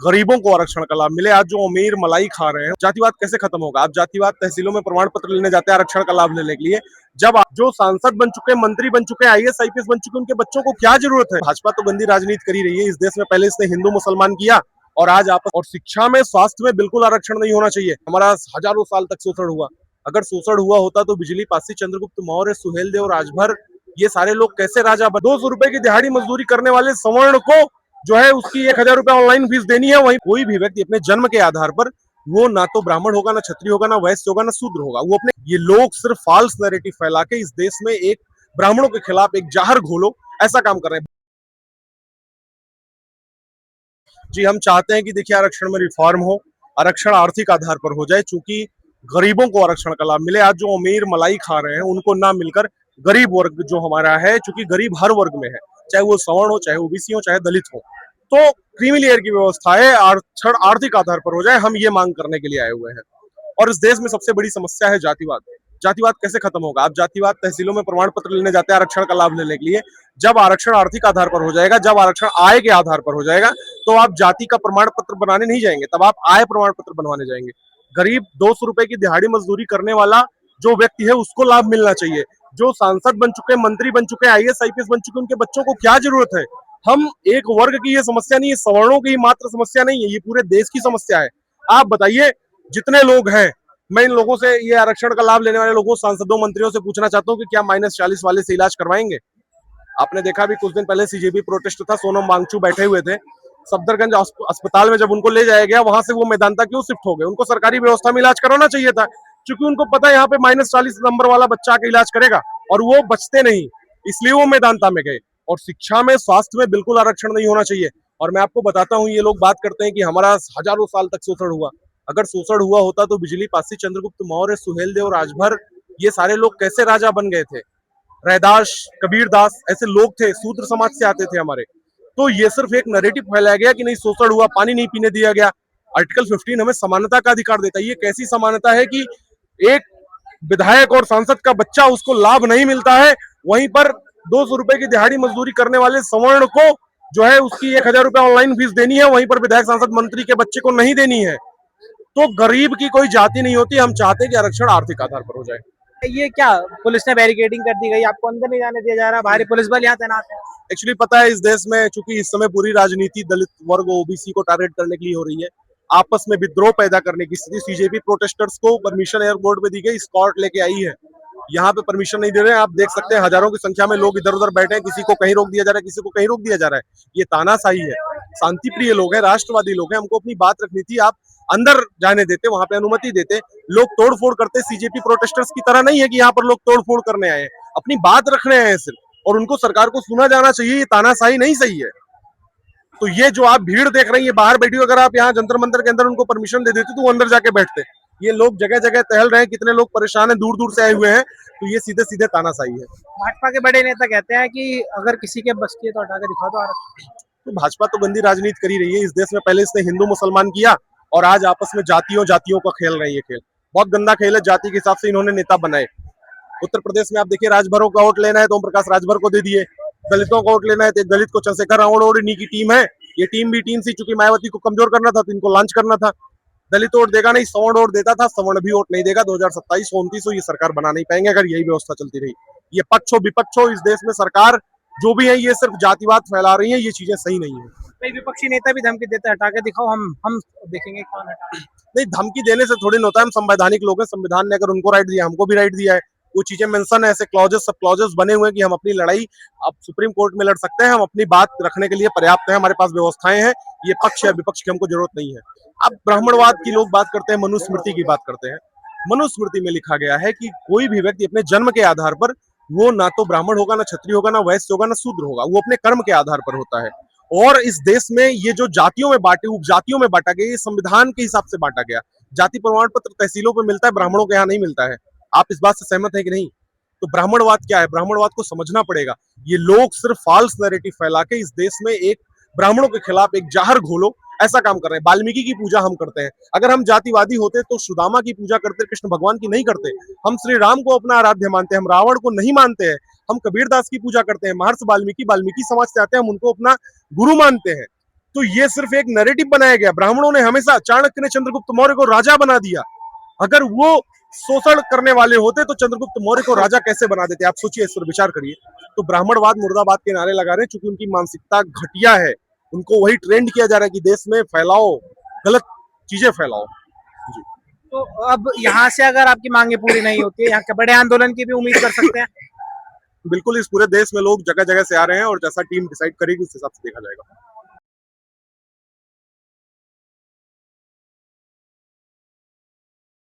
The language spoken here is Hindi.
गरीबों को आरक्षण का लाभ मिले। आज जो अमीर मलाई खा रहे हैं, जातिवाद कैसे खत्म होगा? आप जातिवाद तहसीलों में प्रमाण पत्र लेने जाते हैं आरक्षण का लाभ लेने के लिए, जब जो सांसद बन चुके, मंत्री बन चुके, आईएएस आईपीएस बन चुके, उनके बच्चों को क्या जरूरत है? भाजपा तो गंदी राजनीति करी रही है इस देश में। पहले इसने हिंदू मुसलमान किया और आज आपस और शिक्षा में, स्वास्थ्य में बिल्कुल आरक्षण नहीं होना चाहिए। हमारा हजारों साल तक शोषण हुआ। अगर शोषण हुआ होता तो बिजली पासी, चंद्रगुप्त मौर्य, सुहेलदेव, राजभर, ये सारे लोग कैसे राजा बने? 200 रुपए की दिहाड़ी मजदूरी करने वाले सवर्ण को जो है उसकी 1000 रुपए ऑनलाइन फीस देनी है। वहीं कोई भी व्यक्ति अपने जन्म के आधार पर, वो ना तो ब्राह्मण होगा, ना क्षत्रिय होगा, ना वैश्य होगा, ना शूद्र होगा। वो अपने, ये लोग सिर्फ फॉल्स नैरेटिव फैला के इस देश में एक ब्राह्मणों के खिलाफ एक जहर घोलो, ऐसा काम कर रहे हैं। जी, हम चाहते हैं कि देखिए आरक्षण में रिफॉर्म हो, आरक्षण आर्थिक आधार पर हो जाए, चूंकि गरीबों को आरक्षण का लाभ मिले। आज जो अमीर मलाई खा रहे हैं उनको ना मिलकर गरीब वर्ग जो हमारा है, चूंकि गरीब हर वर्ग में है, चाहे वो सवर्ण हो, चाहे ओबीसी हो, चाहे दलित हो, तो क्रीमी लेयर की व्यवस्था है, आरक्षण आर्थिक आधार पर हो जाए, हम ये मांग करने के लिए आए हुए हैं। और इस देश में सबसे बड़ी समस्या है जातिवाद। जातिवाद कैसे खत्म होगा? आप जातिवाद तहसीलों में प्रमाण पत्र लेने जाते हैं आरक्षण का लाभ लेने के लिए, जब आरक्षण आर्थिक आधार पर हो जाएगा, जब आरक्षण आय के आधार पर हो जाएगा, तो आप जाति का प्रमाण पत्र बनाने नहीं जाएंगे, तब आप आय प्रमाण पत्र बनवाने जाएंगे। गरीब 200 रुपए की दिहाड़ी मजदूरी करने वाला जो व्यक्ति है उसको लाभ मिलना चाहिए। जो सांसद बन चुके, मंत्री बन चुके, आईएएस आईपीएस बन चुके, उनके बच्चों को क्या जरूरत है? हम एक वर्ग की ये समस्या नहीं है, सवर्णों की मात्र समस्या नहीं है, ये पूरे देश की समस्या है। आप बताइए, जितने लोग हैं, मैं इन लोगों से, ये आरक्षण का लाभ लेने वाले लोगों, सांसदों, मंत्रियों से पूछना चाहता हूँ कि क्या -40 वाले से इलाज करवाएंगे? आपने देखा भी कुछ दिन पहले सीजेबी प्रोटेस्ट था, सोनम वांगचू बैठे हुए थे सफदरगंज अस्पताल में, जब उनको ले जाया गया वहां से वो मेदांता क्यों शिफ्ट हो गए? उनको सरकारी व्यवस्था में इलाज कराना चाहिए था, क्योंकि उनको पता है यहाँ पे -40 नंबर वाला बच्चा आके इलाज करेगा, और वो बचते नहीं, इसलिए वो मेदांता में गए। और शिक्षा में, स्वास्थ्य में बिल्कुल आरक्षण नहीं होना चाहिए। और मैं आपको बताता हूँ, ये लोग बात करते हैं कि हमारा हजारों साल तक शोषण हुआ। अगर शोषण हुआ होता तो बिजली पासी, चंद्रगुप्त मौर्य, सुहेलदेव, राजभर, ये सारे लोग कैसे राजा बन गए थे? रैदास, कबीरदास, ऐसे लोग थे, शूद्र समाज से आते थे हमारे। तो ये सिर्फ एक नैरेटिव फैलाया गया कि नहीं शोषण हुआ, पानी नहीं पीने दिया गया। आर्टिकल 15 हमें समानता का अधिकार देता है। ये कैसी समानता है कि एक विधायक और सांसद का बच्चा, उसको लाभ नहीं मिलता है, वहीं पर 200 रुपए की दिहाड़ी मजदूरी करने वाले सवर्ण को जो है उसकी 1000 रुपए ऑनलाइन फीस देनी है, वहीं पर विधायक, सांसद, मंत्री के बच्चे को नहीं देनी है। तो गरीब की कोई जाति नहीं होती। हम चाहते हैं कि आरक्षण आर्थिक आधार पर हो जाए। ये क्या, पुलिस ने बैरिकेडिंग कर दी गई, आपको अंदर नहीं जाने दिया जा रहा, भारी पुलिस बल यहाँ तैनात है। एक्चुअली पता है, इस देश में चूंकि इस समय पूरी राजनीति दलित वर्ग, ओबीसी को टारगेट करने के लिए हो रही है, आपस में विद्रोह पैदा करने की स्थिति। सीजेपी प्रोटेस्टर्स को परमिशन एयरपोर्ट पे दी गई, स्कॉट लेके आई है, यहाँ पे परमिशन नहीं दे रहे हैं। आप देख सकते हैं हजारों की संख्या में लोग इधर उधर बैठे हैं, किसी को कहीं रोक दिया जा रहा है, किसी को कहीं रोक दिया जा रहा है। ये तानाशाही है। शांति प्रिय लोग हैं, राष्ट्रवादी लोग हैं, हमको अपनी बात रखनी थी। आप अंदर जाने देते, वहां पे अनुमति देते, लोग तोड़फोड़ करते। सीजेपी प्रोटेस्टर्स की तरह नहीं है कि यहाँ पर लोग तोड़फोड़ करने आए हैं, अपनी बात रखने आए हैं सिर्फ, और उनको सरकार को सुना जाना चाहिए। ये तानाशाही नहीं सही है। तो ये जो आप भीड़ देख रही है बाहर बैठी हुई, अगर आप यहाँ जंतर मंतर के अंदर उनको परमिशन दे देते तो वो अंदर जाके बैठते। ये लोग जगह जगह टहल रहे हैं, कितने लोग परेशान हैं, दूर दूर से आए हुए हैं, तो ये सीधे सीधे तानाशाही है। भाजपा के बड़े नेता कहते हैं कि अगर किसी के बस की है तो हटा के दिखा दो आरक्षण। तो भाजपा तो गंदी राजनीति करी रही है इस देश में। पहले इसने हिंदू मुसलमान किया और आज आपस में जातियों जातियों का खेल रही है। खेल बहुत गंदा खेल है। जाति के हिसाब से इन्होंने नेता बनाए। उत्तर प्रदेश में आप देखिए, राजभरों का वोट लेना है तो ओम प्रकाश राजभर को दे दिए, दलितों का वोट लेना है तो दलित को चंद्रशेखर रावण और इन्हीं की टीम है। ये टीम भी टीम सी, चूंकि मायावती को कमजोर करना था तो इनको लॉन्च करना था। दलित वोट देगा नहीं, सवर्ण वोट देता था, सवर्ण भी वोट नहीं देगा। 2027-29 ये सरकार बना नहीं पाएंगे अगर यही व्यवस्था चलती रही। ये पक्ष हो विपक्ष हो, इस देश में सरकार जो भी है ये सिर्फ जातिवाद फैला रही है। ये चीजें सही नहीं है। कई विपक्षी नेता भी धमकी देते हैं, हटा के दिखाओ, हम देखेंगे कौन हटा। नहीं, धमकी देने से थोड़ी ना होता है। हम संवैधानिक लोग हैं, संविधान ने अगर उनको राइट दिया, हमको भी राइट दिया है। वो चीजें मेंशन है, ऐसे क्लॉजेस, सब क्लॉजेस बने हुए हैं कि हम अपनी लड़ाई अब सुप्रीम कोर्ट में लड़ सकते हैं। हम अपनी बात रखने के लिए पर्याप्त है, हमारे पास व्यवस्थाएं हैं। ये पक्ष या विपक्ष की हमको जरूरत नहीं है। अब ब्राह्मणवाद की लोग बात करते हैं, मनुस्मृति की बात करते हैं। मनुस्मृति में लिखा गया है कि कोई भी व्यक्ति अपने जन्म के आधार पर, वो ना तो ब्राह्मण होगा, ना क्षत्रिय होगा, ना वैश्य होगा, ना शूद्र होगा, वो अपने कर्म के आधार पर होता है। और इस देश में ये जो जातियों में बांटे, उपजातियों में बांटा गया, ये संविधान के हिसाब से बांटा गया। जाति प्रमाण पत्र तहसीलों पे मिलता है, ब्राह्मणों के यहाँ नहीं मिलता है। आप इस बात से सहमत है कि नहीं? तो ब्राह्मणवाद क्या है? ब्राह्मणवाद को समझना पड़ेगा। ये लोग सिर्फ फॉल्स नैरेटिव फैला के इस देश में एक ब्राह्मणों के खिलाफ एक जहर घोलो, ऐसा काम कर रहे हैं। वाल्मीकि की पूजा हम करते हैं। अगर हम जातिवादी होते तो सुदामा की पूजा करते, कृष्ण भगवान की नहीं करते। हम श्री राम को अपना आराध्य मानते हैं, हम रावण को नहीं मानते हैं। हम कबीरदास की पूजा करते हैं। महर्षि वाल्मीकि समाज से आते हैं, हम उनको अपना गुरु मानते हैं। तो ये सिर्फ एक नैरेटिव बनाया गया। ब्राह्मणों ने हमेशा, चाणक्य ने चंद्रगुप्त मौर्य को राजा बना दिया। अगर वो शोषण करने वाले होते तो चंद्रगुप्त मौर्य को राजा कैसे बना देते? आप सोचिए, इस पर विचार करिए। तो ब्राह्मणवाद मुर्दाबाद के नारे लगा रहे हैं क्योंकि उनकी मानसिकता घटिया है। उनको वही ट्रेंड किया जा रहा है कि देश में फैलाओ, गलत चीजें फैलाओ। जी। तो अब यहाँ से अगर आपकी मांगे पूरी नहीं होती है, यहाँ के बड़े आंदोलन की भी उम्मीद कर सकते हैं? बिल्कुल, इस पूरे देश में लोग जगह जगह से आ रहे हैं और जैसा टीम डिसाइड करेगी उस हिसाब से देखा जाएगा।